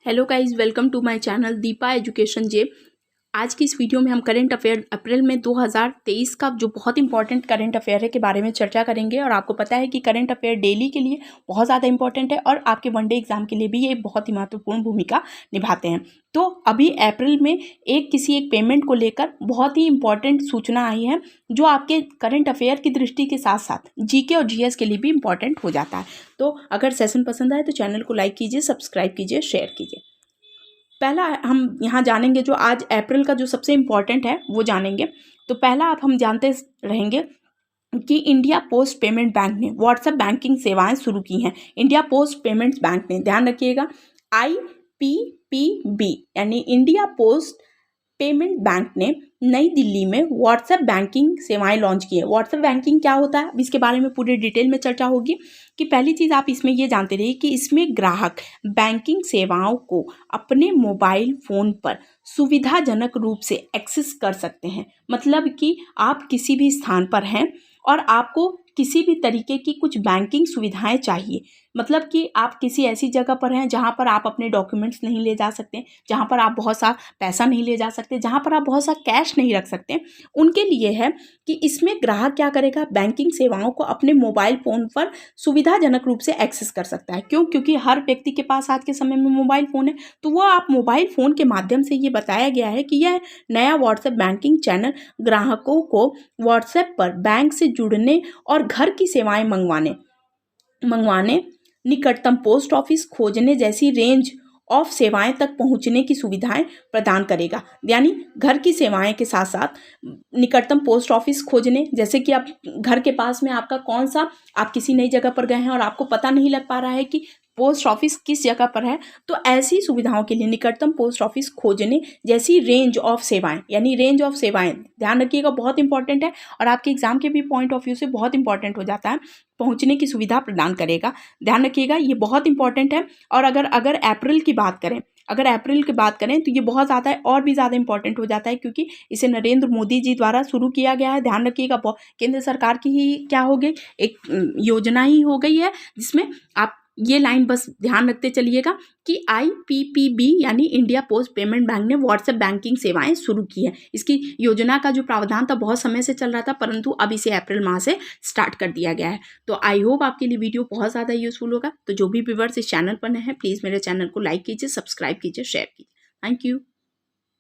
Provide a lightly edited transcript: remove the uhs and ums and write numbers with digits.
Hello guys, welcome to my channel Deepa education जे। आज की इस वीडियो में हम करंट अफेयर अप्रैल में 2023 का जो बहुत इंपॉर्टेंट करंट अफेयर है के बारे में चर्चा करेंगे। और आपको पता है कि करंट अफेयर डेली के लिए बहुत ज़्यादा इंपॉर्टेंट है और आपके वनडे एग्जाम के लिए भी ये बहुत ही महत्वपूर्ण भूमिका निभाते हैं। तो अभी अप्रैल में किसी एक पेमेंट को लेकर बहुत ही इंपॉर्टेंट सूचना आई है, जो आपके करंट अफेयर की दृष्टि के साथ साथ जीके और जीएस के लिए भी इंपॉर्टेंट हो जाता है। तो अगर सेशन पसंद आए तो चैनल को लाइक कीजिए, सब्सक्राइब कीजिए, शेयर कीजिए। पहला हम यहाँ जानेंगे जो आज अप्रैल का जो सबसे इम्पॉर्टेंट है वो जानेंगे। तो पहला आप हम जानते रहेंगे कि इंडिया पोस्ट पेमेंट बैंक ने व्हाट्सएप बैंकिंग सेवाएं शुरू की हैं। इंडिया पोस्ट पेमेंट्स बैंक ने, ध्यान रखिएगा, IPPB यानी इंडिया पोस्ट पेमेंट बैंक ने नई दिल्ली में व्हाट्सएप बैंकिंग सेवाएं लॉन्च की है। व्हाट्सएप बैंकिंग क्या होता है, इसके बारे में पूरी डिटेल में चर्चा होगी। कि पहली चीज़ आप इसमें ये जानते रहिए कि इसमें ग्राहक बैंकिंग सेवाओं को अपने मोबाइल फ़ोन पर सुविधाजनक रूप से एक्सेस कर सकते हैं। मतलब कि आप किसी भी स्थान पर हैं और आपको किसी भी तरीके की कुछ बैंकिंग सुविधाएं चाहिए, मतलब कि आप किसी ऐसी जगह पर हैं जहां पर आप अपने डॉक्यूमेंट्स नहीं ले जा सकते, जहां पर आप बहुत सा पैसा नहीं ले जा सकते, जहां पर आप बहुत सा कैश नहीं रख सकते, उनके लिए है कि इसमें ग्राहक क्या करेगा, बैंकिंग सेवाओं को अपने मोबाइल फ़ोन पर सुविधाजनक रूप से एक्सेस कर सकता है। क्यों? क्योंकि हर व्यक्ति के पास आज के समय में मोबाइल फ़ोन है। तो वो आप मोबाइल फ़ोन के माध्यम से, ये बताया गया है कि यह नया व्हाट्सएप बैंकिंग चैनल ग्राहकों को व्हाट्सएप पर बैंक से जुड़ने और घर की सेवाएं मंगवाने, निकटतम पोस्ट ऑफिस खोजने जैसी रेंज ऑफ सेवाएं तक पहुंचने की सुविधाएं प्रदान करेगा। यानी घर की सेवाएं के साथ साथ निकटतम पोस्ट ऑफिस खोजने, जैसे कि आप घर के पास में आपका कौन सा, आप किसी नई जगह पर गए हैं और आपको पता नहीं लग पा रहा है कि पोस्ट ऑफिस किस जगह पर है, तो ऐसी सुविधाओं के लिए निकटतम पोस्ट ऑफिस खोजने जैसी रेंज ऑफ सेवाएं, यानी रेंज ऑफ सेवाएं, ध्यान रखिएगा, बहुत इंपॉर्टेंट है और आपके एग्जाम के भी पॉइंट ऑफ व्यू से बहुत इंपॉर्टेंट हो जाता है। पहुंचने की सुविधा प्रदान करेगा, ध्यान रखिएगा, ये बहुत इंपॉर्टेंट है। और अगर अप्रैल की बात करें, तो ये बहुत ज़्यादा है और भी ज़्यादा इंपॉर्टेंट हो जाता है, क्योंकि इसे नरेंद्र मोदी जी द्वारा शुरू किया गया है। ध्यान रखिएगा, केंद्र सरकार की ही क्या हो गई, एक योजना ही हो गई है, जिसमें आप ये लाइन बस ध्यान रखते चलिएगा कि IPPB यानी इंडिया पोस्ट पेमेंट बैंक ने व्हाट्सएप बैंकिंग सेवाएं शुरू की है। इसकी योजना का जो प्रावधान था बहुत समय से चल रहा था, परंतु अब इसे अप्रैल माह से स्टार्ट कर दिया गया है। तो आई होप आपके लिए वीडियो बहुत ज़्यादा यूजफुल होगा। तो जो भी व्यूअर्स इस चैनल पर नए हैं, प्लीज़ मेरे चैनल को लाइक कीजिए, सब्सक्राइब कीजिए, शेयर कीजिए। Thank you.